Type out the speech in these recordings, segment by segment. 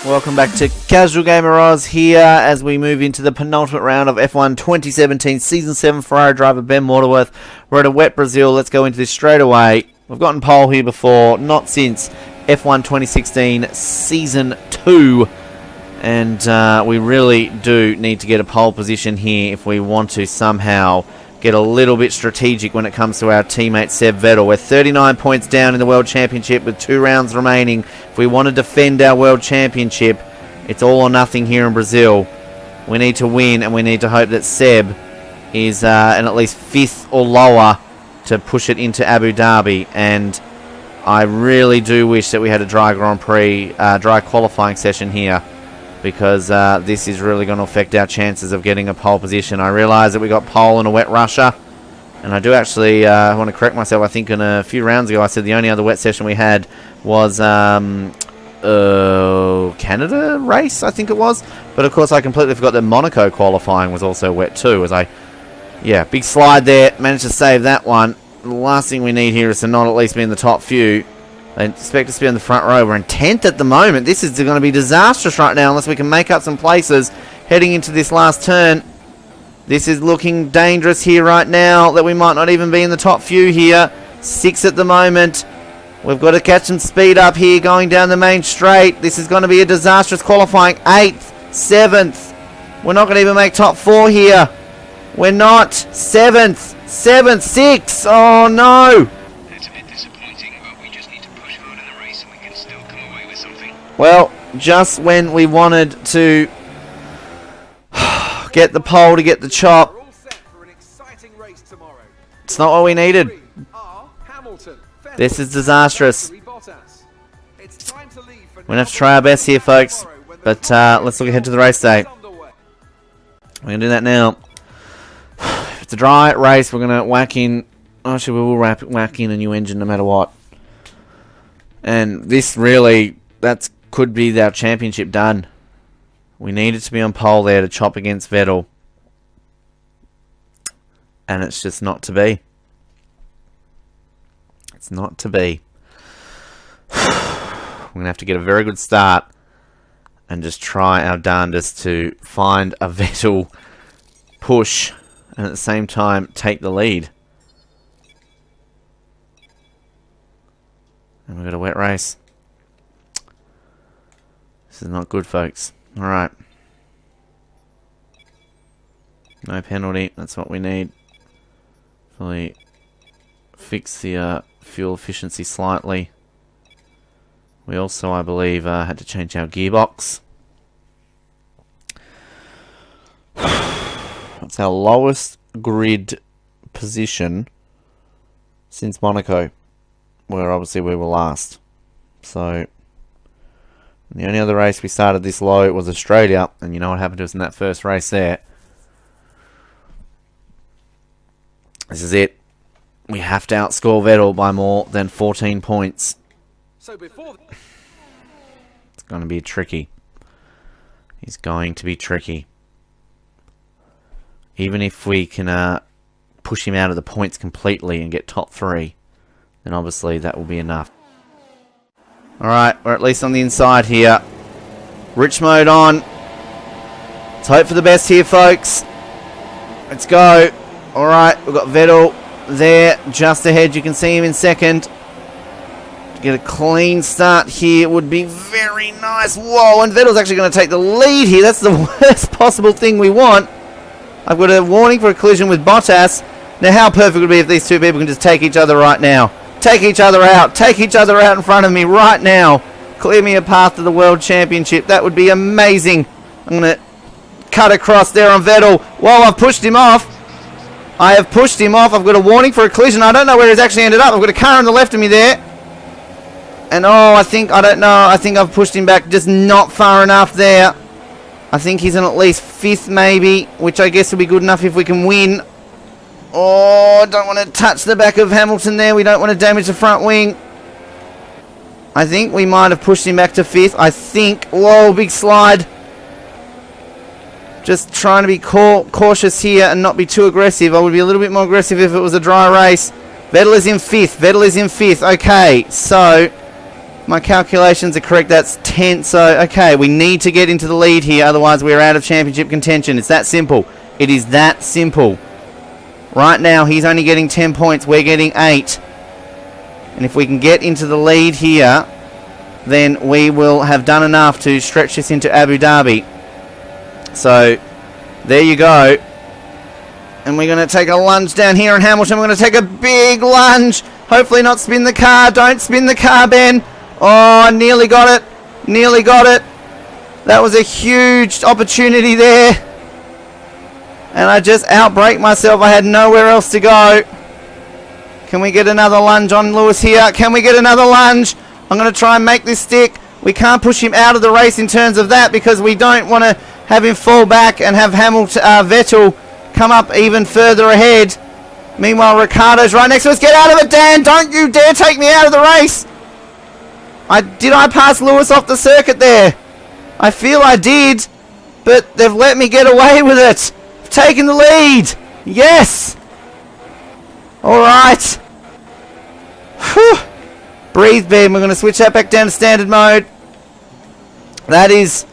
Welcome back to Casual Gamer Oz here as we move into the penultimate round of F1 2017 Season 7 Ferrari driver Ben Waterworth. We're at a wet Brazil. Let's go into this straight away. We've gotten pole here before, not since F1 2016 Season 2. And we really do need to get a pole position here if we want to somehow get a little bit strategic when it comes to our teammate Seb Vettel. We're 39 points down in the World Championship with 2 rounds remaining. If we want to defend our World Championship, it's all or nothing here in Brazil. We need to win, and we need to hope that Seb is in at least 5th or lower to push it into Abu Dhabi. And I really do wish that we had a dry Grand Prix, dry qualifying session here, because this is really going to affect our chances of getting a pole position. I realise that we got pole in a wet Russia, and I do actually want to correct myself. I think in a few rounds ago I said the only other wet session we had was Canada race, I think it was. But of course I completely forgot that Monaco qualifying was also wet too. Yeah, big slide there, managed to save that one. The last thing we need here is to not at least be in the top few. I expect us to be on the front row. We're in 10th at the moment. This is going to be disastrous right now unless we can make up some places heading into this last turn. This is looking dangerous here right now, that we might not even be in the top few here. 6 at the moment. We've got to catch some speed up here going down the main straight. This is going to be a disastrous qualifying. 8th, 7th. We're not going to even make top 4 here. We're not. 7th, 6th. Oh no. Well, just when we wanted to get the pole to get the chop, it's not what we needed. This is disastrous. We're going to have to try our best here, folks. But let's look ahead to the race day. We're going to do that now. If it's a dry race, we're going to whack in. Actually, we will whack in a new engine no matter what. And this really, could be our championship done. We needed to be on pole there to chop against Vettel. And it's just not to be. It's not to be. We're going to have to get a very good start and just try our darndest to find a Vettel push and at the same time take the lead. And we've got a wet race. This is not good, folks. Alright. No penalty. That's what we need. Hopefully fix the fuel efficiency slightly. We also, I believe, had to change our gearbox. That's our lowest grid position since Monaco, where obviously we were last. So the only other race we started this low was Australia, and you know what happened to us in that first race there. This is it. We have to outscore Vettel by more than 14 points. So before it's going to be tricky. It's going to be tricky. Even if we can push him out of the points completely and get top 3, then obviously that will be enough. Alright, we're at least on the inside here. Rich mode on. Let's hope for the best here, folks. Let's go. Alright, we've got Vettel there just ahead. You can see him in second. To get a clean start here would be very nice. Whoa, and Vettel's actually going to take the lead here. That's the worst possible thing we want. I've got a warning for a collision with Bottas. Now, how perfect would it be if these two people can just take each other right now? Take each other out. Take each other out in front of me right now. Clear me a path to the World Championship. That would be amazing. I'm going to cut across there on Vettel. Whoa, I've pushed him off. I have pushed him off. I've got a warning for a collision. I don't know where he's actually ended up. I've got a car on the left of me there. And I don't know. I think I've pushed him back just not far enough there. I think he's in at least 5th maybe, which I guess will be good enough if we can win. Oh, I don't want to touch the back of Hamilton there. We don't want to damage the front wing. I think we might have pushed him back to 5th. I think. Whoa, big slide. Just trying to be cautious here and not be too aggressive. I would be a little bit more aggressive if it was a dry race. Vettel is in 5th. Vettel is in 5th. Okay, so my calculations are correct, that's 10. So, okay, we need to get into the lead here, otherwise we're out of championship contention. It's that simple. It is that simple. Right now, he's only getting 10 points. We're getting 8. And if we can get into the lead here, then we will have done enough to stretch this into Abu Dhabi. So, there you go. And we're going to take a lunge down here in Hamilton. We're going to take a big lunge. Hopefully not spin the car. Don't spin the car, Ben. Oh, nearly got it. Nearly got it. That was a huge opportunity there. And I just outbraked myself. I had nowhere else to go. Can we get another lunge on Lewis here? Can we get another lunge? I'm going to try and make this stick. We can't push him out of the race in terms of that because we don't want to have him fall back and have Vettel come up even further ahead. Meanwhile, Ricciardo's right next to us. Get out of it, Dan. Don't you dare take me out of the race. Did I pass Lewis off the circuit there? I feel I did, but they've let me get away with it. I've taken the lead. Yes. All right. Whew. Breathe, Ben. We're going to switch that back down to standard mode. That is,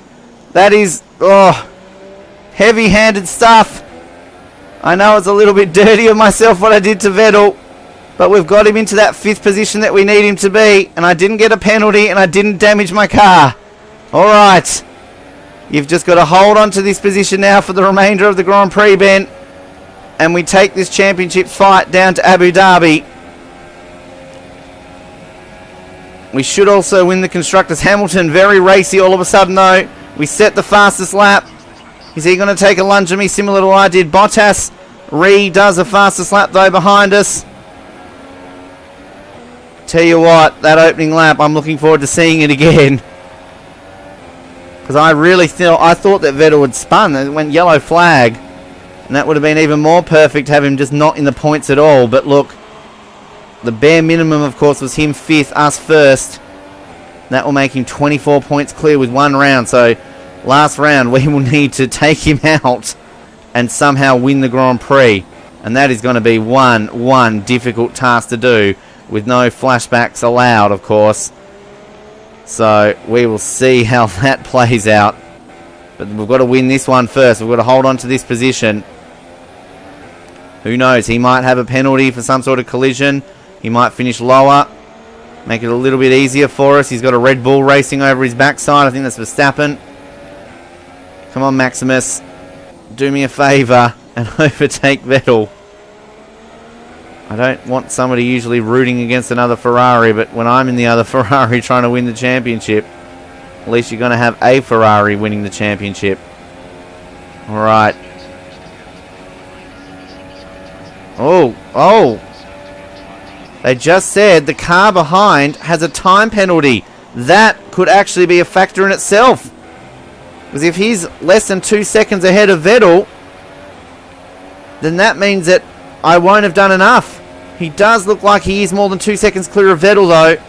heavy-handed stuff. I know it's a little bit dirty of myself what I did to Vettel, but we've got him into that 5th position that we need him to be, and I didn't get a penalty, and I didn't damage my car. All right. You've just got to hold on to this position now for the remainder of the Grand Prix, Ben, and we take this championship fight down to Abu Dhabi. We should also win the Constructors. Hamilton, very racy all of a sudden, though. We set the fastest lap. Is he going to take a lunge at me similar to what I did? Bottas does the fastest lap, though, behind us. Tell you what, that opening lap, I'm looking forward to seeing it again. Because I thought that Vettel would spun. It went yellow flag. And that would have been even more perfect to have him just not in the points at all. But look, the bare minimum, of course, was him 5th, us 1st. That will make him 24 points clear with 1 round. So, last round, we will need to take him out and somehow win the Grand Prix. And that is going to be one difficult task to do with no flashbacks allowed, of course. So, we will see how that plays out. But we've got to win this one first. We've got to hold on to this position. Who knows? He might have a penalty for some sort of collision. He might finish lower. Make it a little bit easier for us. He's got a Red Bull racing over his backside. I think that's Verstappen. Come on, Maximus. Do me a favour and overtake Vettel. I don't want somebody usually rooting against another Ferrari, but when I'm in the other Ferrari trying to win the championship, at least you're going to have a Ferrari winning the championship. Alright. Oh. They just said the car behind has a time penalty. That could actually be a factor in itself. Because if he's less than 2 seconds ahead of Vettel, then that means that I won't have done enough. He does look like he is more than 2 seconds clear of Vettel, though.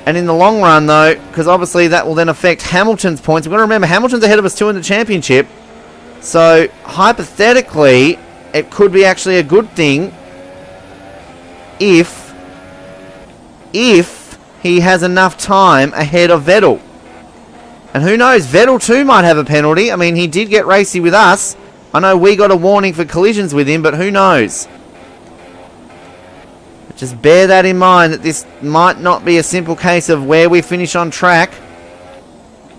And in the long run, though, because obviously that will then affect Hamilton's points. We've got to remember, Hamilton's ahead of us 2 in the championship. So, hypothetically, it could be actually a good thing if he has enough time ahead of Vettel. And who knows, Vettel too might have a penalty. I mean, he did get racy with us. I know we got a warning for collisions with him, but who knows? Just bear that in mind, that this might not be a simple case of where we finish on track.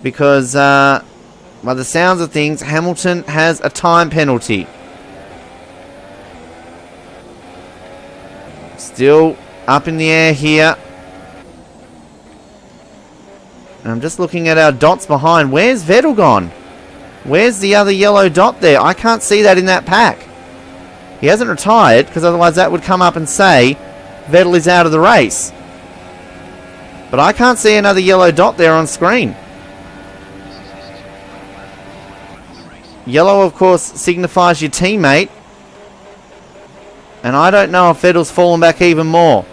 Because, by the sounds of things, Hamilton has a time penalty. Still up in the air here. And I'm just looking at our dots behind. Where's Vettel gone? Where's the other yellow dot there? I can't see that in that pack. He hasn't retired, because otherwise that would come up and say Vettel is out of the race. But I can't see another yellow dot there on screen. Yellow, of course, signifies your teammate. And I don't know if Vettel's fallen back even more.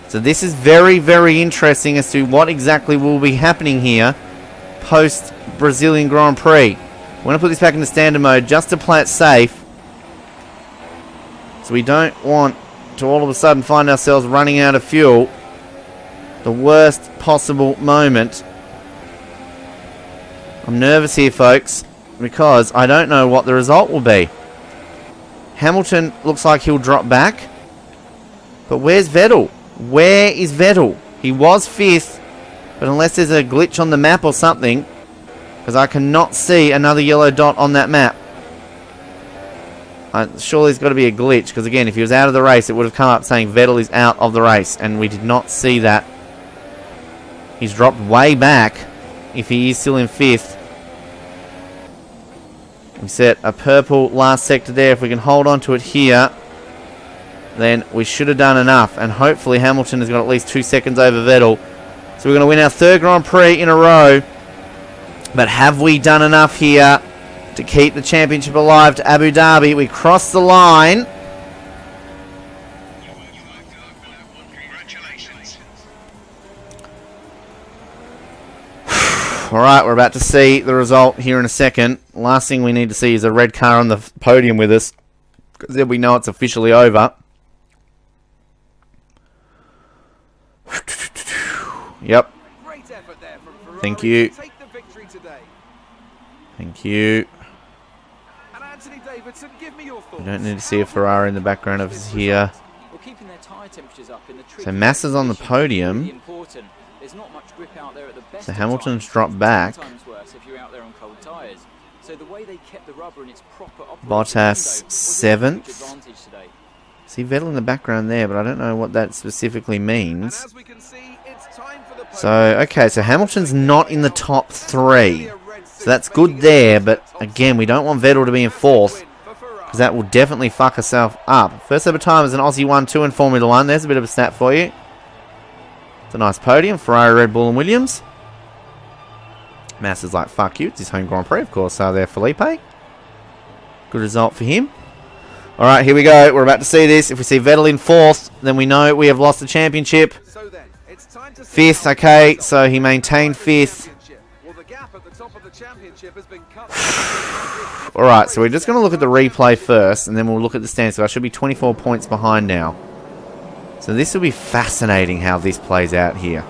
So this is very, very interesting as to what exactly will be happening here post-Brazilian Grand Prix. I'm going to put this back into standard mode just to play it safe. So we don't want to all of a sudden find ourselves running out of fuel The worst possible moment. I'm nervous here, folks, because I don't know what the result will be. Hamilton looks like he'll drop back. But where's Vettel? Where is Vettel? He was 5th, but unless there's a glitch on the map or something, because I cannot see another yellow dot on that map. Surely there's got to be a glitch, because again, if he was out of the race, it would have come up saying Vettel is out of the race, and we did not see that. He's dropped way back, if he is still in 5th. We set a purple last sector there. If we can hold on to it here, then we should have done enough, and hopefully Hamilton has got at least 2 seconds over Vettel. So we're going to win our 3rd Grand Prix in a row. But have we done enough here to keep the championship alive to Abu Dhabi? We crossed the line. Alright, we're about to see the result here in a second. Last thing we need to see is a red car on the podium with us, because then we know it's officially over. Yep. Thank you. Thank you. We don't need to see a Ferrari in the background of us here. So Massa's on the podium. So Hamilton's dropped back. Bottas 7th. See Vettel in the background there, but I don't know what that specifically means. So, okay, so Hamilton's not in the top 3. So that's good there, but again, we don't want Vettel to be in 4th, because that will definitely fuck herself up. First ever time as an Aussie 1-2 in Formula 1. There's a bit of a stat for you. It's a nice podium. Ferrari, Red Bull and Williams. Massa's like, fuck you. It's his home Grand Prix, of course. There, Felipe. Good result for him. Alright, here we go. We're about to see this. If we see Vettel in 4th, then we know we have lost the championship. 5th, okay, so he maintained 5th. Alright, so we're just going to look at the replay first, and then we'll look at the standings. So I should be 24 points behind now. So this will be fascinating how this plays out here.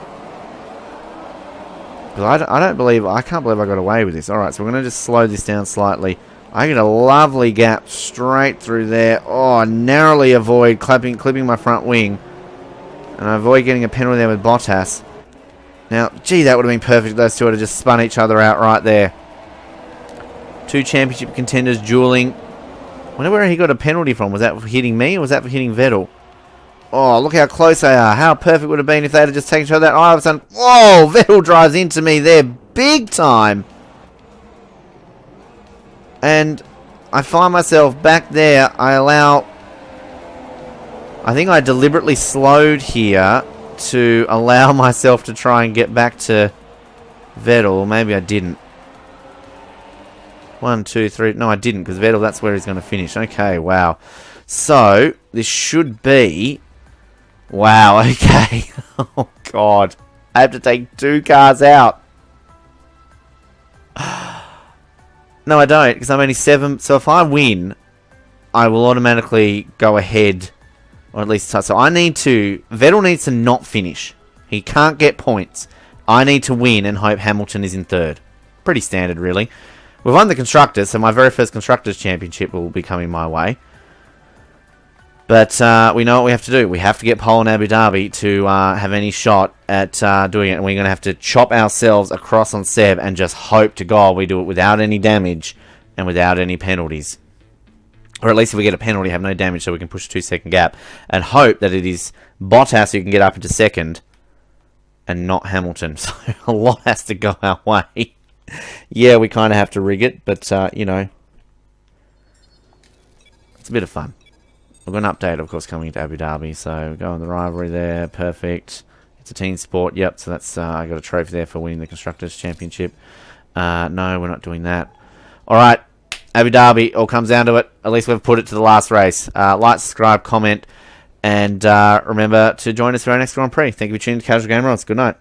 Because I can't believe I got away with this. Alright, so we're going to just slow this down slightly. I get a lovely gap straight through there. Oh, I narrowly avoid clipping my front wing. And I avoid getting a penalty there with Bottas. Now, gee, that would have been perfect. Those two would have just spun each other out right there. 2 championship contenders dueling. I wonder where he got a penalty from. Was that for hitting me or was that for hitting Vettel? Oh, look how close they are. How perfect would it have been if they had just taken each other out. All of a sudden, whoa, Vettel drives into me there big time. And I find myself back there. I think I deliberately slowed here to allow myself to try and get back to Vettel. Maybe I didn't. 1, 2, 3. No, I didn't, because Vettel, that's where he's going to finish. Okay, wow. So, this should be... Wow, okay. Oh, God. I have to take 2 cars out. No, I don't, because I'm only 7. So if I win, I will automatically go ahead. Or at least... So I need to... Vettel needs to not finish. He can't get points. I need to win and hope Hamilton is in 3rd. Pretty standard, really. We've won the Constructors, so my very first Constructors Championship will be coming my way. But we know what we have to do. We have to get pole in Abu Dhabi to have any shot at doing it. And we're going to have to chop ourselves across on Seb and just hope to God we do it without any damage and without any penalties. Or at least if we get a penalty, have no damage so we can push a 2-second gap. And hope that it is Bottas who can get up into 2nd and not Hamilton. So a lot has to go our way. Yeah, we kind of have to rig it, but, you know, it's a bit of fun. We've got an update, of course, coming to Abu Dhabi, so go on the rivalry there, perfect. It's a team sport, yep, so that's, I got a trophy there for winning the Constructors' Championship. No, we're not doing that. Alright, Abu Dhabi, all comes down to it. At least we've put it to the last race. Like, subscribe, comment, and remember to join us for our next Grand Prix. Thank you for tuning in to Casual Game Rolls. Good night.